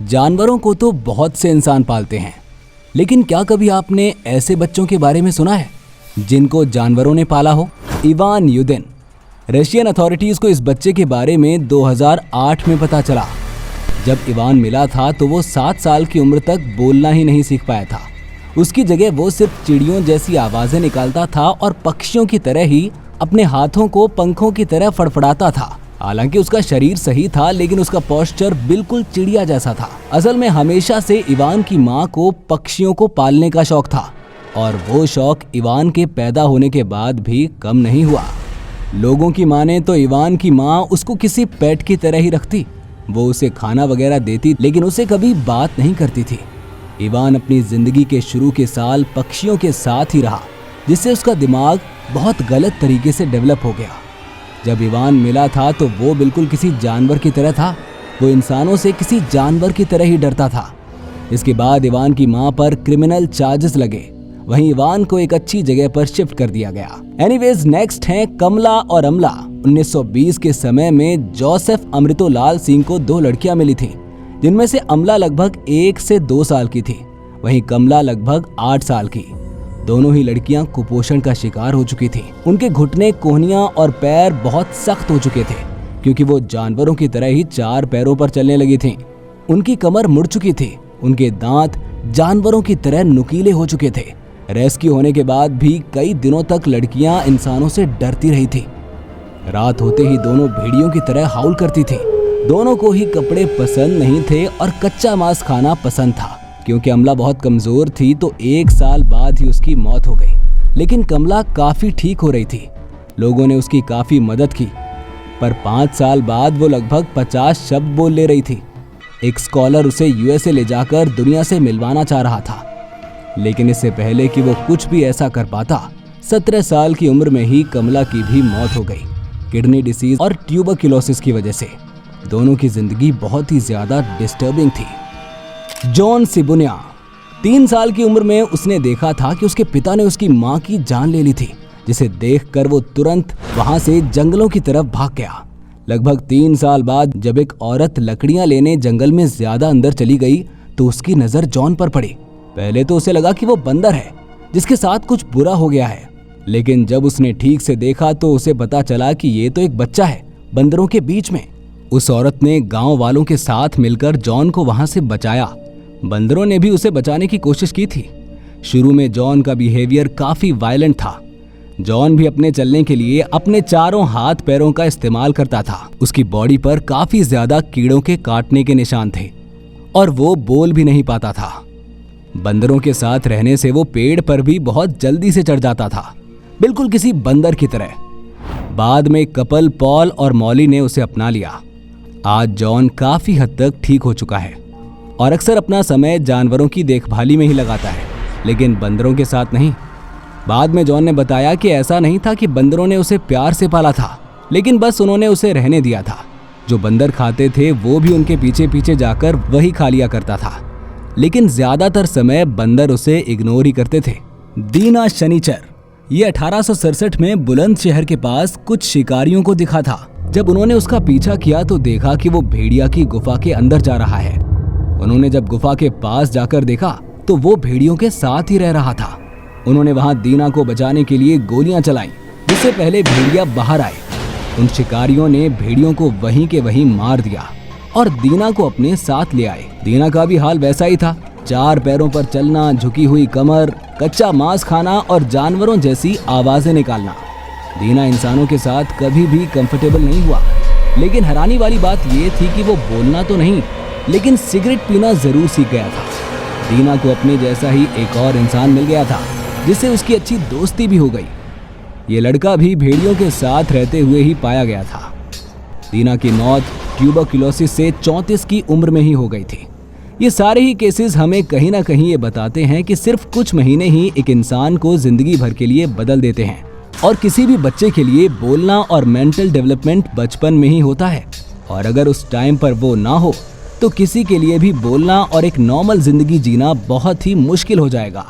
जानवरों को तो बहुत से इंसान पालते हैं, लेकिन क्या कभी आपने ऐसे बच्चों के बारे में सुना है जिनको जानवरों ने पाला हो? इवान यूदिन। रशियन अथॉरिटीज को इस बच्चे के बारे में 2008 में पता चला। जब इवान मिला था तो वो 7 साल की उम्र तक बोलना ही नहीं सीख पाया था। उसकी जगह वो सिर्फ चिड़ियों जैसी आवाजें निकालता था और पक्षियों की तरह ही अपने हाथों को पंखों की तरह फड़फड़ाता था। हालांकि उसका शरीर सही था, लेकिन उसका पोस्चर बिल्कुल चिड़िया जैसा था। असल में हमेशा से इवान की माँ को पक्षियों को पालने का शौक था और वो शौक इवान के पैदा होने के बाद भी कम नहीं हुआ। लोगों की माने तो इवान की माँ उसको किसी पेट की तरह ही रखती। वो उसे खाना वगैरह देती, लेकिन उसे कभी बात नहीं करती थी। इवान अपनी जिंदगी के शुरू के साल पक्षियों के साथ ही रहा, जिससे उसका दिमाग बहुत गलत तरीके से डेवलप हो गया। जब इवान मिला था तो वो बिल्कुल किसी जानवर की तरह था। वो इंसानों से किसी जानवर की तरह ही डरता था। इसके बाद इवान की मां पर क्रिमिनल चार्जेस लगे। वहीं इवान को एक अच्छी जगह पर शिफ्ट कर दिया गया। एनीवेज, नेक्स्ट हैं कमला और अमला। 1920 के समय में जोसेफ अमृतोलाल सिंह को 2 लड़कियां मिली थीं, जिनमें से अमला लगभग 1 से 2 साल की थी, वहीं कमला लगभग 8 साल की। दोनों ही लड़कियां कुपोषण का शिकार हो चुकी थीं। उनके घुटने, कोहनियां और पैर बहुत सख्त हो चुके थे, क्योंकि वो जानवरों की तरह ही 4 पैरों पर चलने लगी थीं। उनकी कमर मुड़ चुकी थी। उनके दांत जानवरों की तरह नुकीले हो चुके थे। रेस्क्यू होने के बाद भी कई दिनों तक लड़कियां इंसानों से डरती रही थी। रात होते ही दोनों भेड़ियों की तरह हाउल करती थी। दोनों को ही कपड़े पसंद नहीं थे और कच्चा मांस खाना पसंद था। क्योंकि अमला बहुत कमजोर थी तो 1 साल बाद ही उसकी मौत हो गई, लेकिन कमला काफी ठीक हो रही थी। लोगों ने उसकी काफी मदद की, पर 5 साल बाद वो लगभग 50 शब्द बोल ले रही थी। एक स्कॉलर उसे यूएसए ले जाकर दुनिया से मिलवाना चाह रहा था, लेकिन इससे पहले कि वो कुछ भी ऐसा कर पाता, 17 साल की उम्र में ही कमला की भी मौत हो गई, किडनी डिसीज और ट्यूबरक्लोसिस की वजह से। दोनों की जिंदगी बहुत ही ज्यादा डिस्टर्बिंग थी। जॉन सिबुनिया। 3 साल की उम्र में उसने देखा था कि उसके पिता ने उसकी मां की जान ले ली थी, जिसे देखकर वो तुरंत वहां से जंगलों की तरफ भाग गया। लगभग 3 साल बाद जब एक औरत लकड़ियां लेने जंगल में ज्यादा अंदर चली गई तो उसकी नजर जॉन पर पड़ी। पहले तो उसे लगा कि वो बंदर है जिसके साथ कुछ बुरा हो गया है, लेकिन जब उसने ठीक से देखा तो उसे पता चला कि ये तो एक बच्चा है बंदरों के बीच में। उस औरत ने गांव वालों के साथ मिलकर जॉन को वहां से बचाया। बंदरों ने भी उसे बचाने की कोशिश की थी। शुरू में जॉन का बिहेवियर काफी वायलेंट था। जॉन भी अपने चलने के लिए अपने चारों हाथ पैरों का इस्तेमाल करता था। उसकी बॉडी पर काफी ज्यादा कीड़ों के काटने के निशान थे और वो बोल भी नहीं पाता था। बंदरों के साथ रहने से वो पेड़ पर भी बहुत जल्दी से चढ़ जाता था, बिल्कुल किसी बंदर की तरह। बाद में कपल पॉल और मॉली ने उसे अपना लिया। आज जॉन काफी हद तक ठीक हो चुका है और अक्सर अपना समय जानवरों की देखभाली में ही लगाता है, लेकिन बंदरों के साथ नहीं। बाद में जॉन ने बताया कि ऐसा नहीं था कि बंदरों ने उसे प्यार से पाला था, लेकिन बस उन्होंने उसे रहने दिया था। जो बंदर खाते थे वो भी उनके पीछे पीछे जाकर वही खा लिया करता था, लेकिन ज्यादातर समय बंदर उसे इग्नोर ही करते थे। दीना शनिचर। ये 1867 में बुलंदशहर के पास कुछ शिकारियों को दिखा था। जब उन्होंने उसका पीछा किया तो देखा कि वो भेड़िया की गुफा के अंदर जा रहा है। उन्होंने जब गुफा के पास जाकर देखा तो वो भेड़ियों के साथ ही रह रहा था। उन्होंने वहां दीना को बचाने के लिए गोलियां चलाईं, जिससे पहले भेड़िया बाहर आए। उन शिकारियों ने भेड़ियों को वहीं के वहीं मार दिया और दीना को अपने साथ ले आए। दीना का भी हाल वैसा ही था। 4 पैरों पर चलना, झुकी हुई कमर, कच्चा मांस खाना और जानवरों जैसी आवाजें निकालना। दीना इंसानों के साथ कभी भी कंफर्टेबल नहीं हुआ, लेकिन हैरानी वाली बात ये थी कि वो बोलना तो नहीं, लेकिन सिगरेट पीना जरूर सीख गया था। दीना को अपने जैसा ही एक और इंसान मिल गया था, जिससे उसकी अच्छी दोस्ती भी हो गई। ये लड़का भी भेड़ियों के साथ रहते हुए ही पाया गया था। दीना की मौत ट्यूबरक्लोसिस से 34 की उम्र में ही हो गई थी। ये सारे ही केसेस हमें कहीं ना कहीं ये बताते हैं कि सिर्फ कुछ महीने ही एक इंसान को जिंदगी भर के लिए बदल देते हैं, और किसी भी बच्चे के लिए बोलना और मेंटल डेवलपमेंट बचपन में ही होता है, और अगर उस टाइम पर वो ना हो तो किसी के लिए भी बोलना और एक नॉर्मल जिंदगी जीना बहुत ही मुश्किल हो जाएगा।